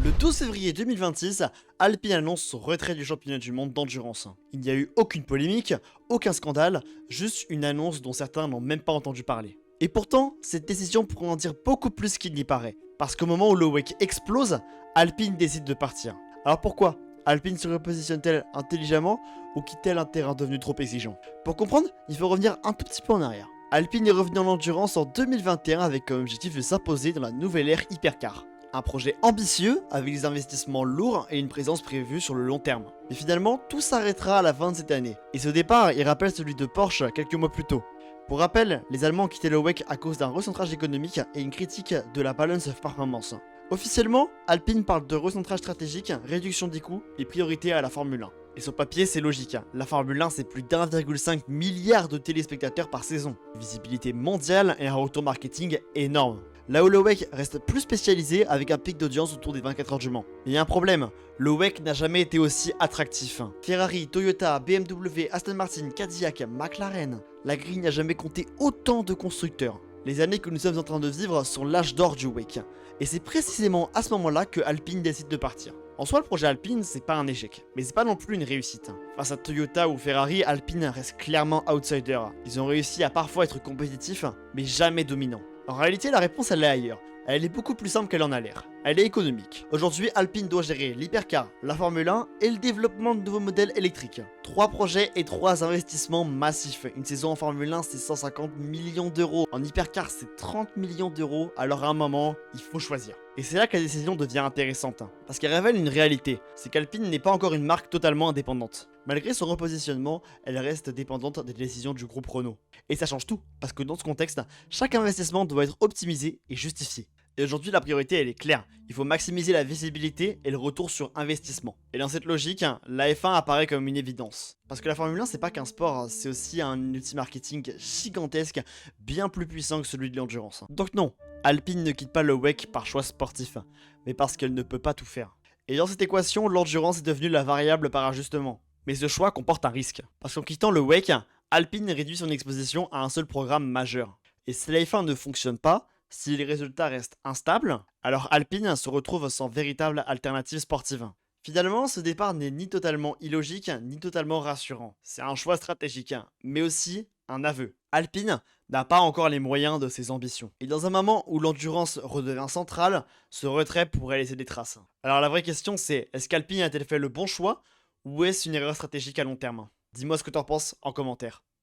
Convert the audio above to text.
Le 12 février 2026, Alpine annonce son retrait du championnat du monde d'endurance. Il n'y a eu aucune polémique, aucun scandale, juste une annonce dont certains n'ont même pas entendu parler. Et pourtant, cette décision pourrait en dire beaucoup plus qu'il n'y paraît. Parce qu'au moment où le WEC explose, Alpine décide de partir. Alors pourquoi Alpine se repositionne-t-elle intelligemment ou quitte-t-elle un terrain devenu trop exigeant? Pour comprendre, il faut revenir un tout petit peu en arrière. Alpine est revenu en endurance en 2021 avec comme objectif de s'imposer dans la nouvelle ère hypercar. Un projet ambitieux avec des investissements lourds et une présence prévue sur le long terme. Mais finalement, tout s'arrêtera à la fin de cette année. Et ce départ, il rappelle celui de Porsche quelques mois plus tôt. Pour rappel, les Allemands ont quitté le WEC à cause d'un recentrage économique et une critique de la balance of performance. Officiellement, Alpine parle de recentrage stratégique, réduction des coûts et priorité à la Formule 1. Et sur papier, c'est logique. La Formule 1, c'est plus d'1,5 milliard de téléspectateurs par saison. Une visibilité mondiale et un retour marketing énorme. Là où le WEC reste plus spécialisé avec un pic d'audience autour des 24 heures du Mans. Il y a un problème, le WEC n'a jamais été aussi attractif. Ferrari, Toyota, BMW, Aston Martin, Cadillac, McLaren, la grille n'a jamais compté autant de constructeurs. Les années que nous sommes en train de vivre sont l'âge d'or du WEC. Et c'est précisément à ce moment-là que Alpine décide de partir. En soi, le projet Alpine, c'est pas un échec, mais c'est pas non plus une réussite. Face à Toyota ou Ferrari, Alpine reste clairement outsider. Ils ont réussi à parfois être compétitifs, mais jamais dominants. En réalité, la réponse elle est ailleurs. Elle est beaucoup plus simple qu'elle en a l'air. Elle est économique. Aujourd'hui, Alpine doit gérer l'hypercar, la Formule 1 et le développement de nouveaux modèles électriques. 3 projets et 3 investissements massifs. Une saison en Formule 1, c'est 150 millions d'euros. En hypercar, c'est 30 millions d'euros. Alors à un moment, il faut choisir. Et c'est là que la décision devient intéressante. Parce qu'elle révèle une réalité. C'est qu'Alpine n'est pas encore une marque totalement indépendante. Malgré son repositionnement, elle reste dépendante des décisions du groupe Renault. Et ça change tout. Parce que dans ce contexte, chaque investissement doit être optimisé et justifié. Et aujourd'hui, la priorité, elle est claire. Il faut maximiser la visibilité et le retour sur investissement. Et dans cette logique, la F1 apparaît comme une évidence. Parce que la Formule 1, c'est pas qu'un sport, c'est aussi un outil marketing gigantesque, bien plus puissant que celui de l'endurance. Donc non, Alpine ne quitte pas le WEC par choix sportif, mais parce qu'elle ne peut pas tout faire. Et dans cette équation, l'endurance est devenue la variable par ajustement. Mais ce choix comporte un risque. Parce qu'en quittant le WEC, Alpine réduit son exposition à un seul programme majeur. Et si la F1 ne fonctionne pas, si les résultats restent instables, alors Alpine se retrouve sans véritable alternative sportive. Finalement, ce départ n'est ni totalement illogique, ni totalement rassurant. C'est un choix stratégique, mais aussi un aveu. Alpine n'a pas encore les moyens de ses ambitions. Et dans un moment où l'endurance redevient centrale, ce retrait pourrait laisser des traces. Alors la vraie question c'est, est-ce qu'Alpine a-t-elle fait le bon choix, ou est-ce une erreur stratégique à long terme? Dis-moi ce que t'en penses en commentaire.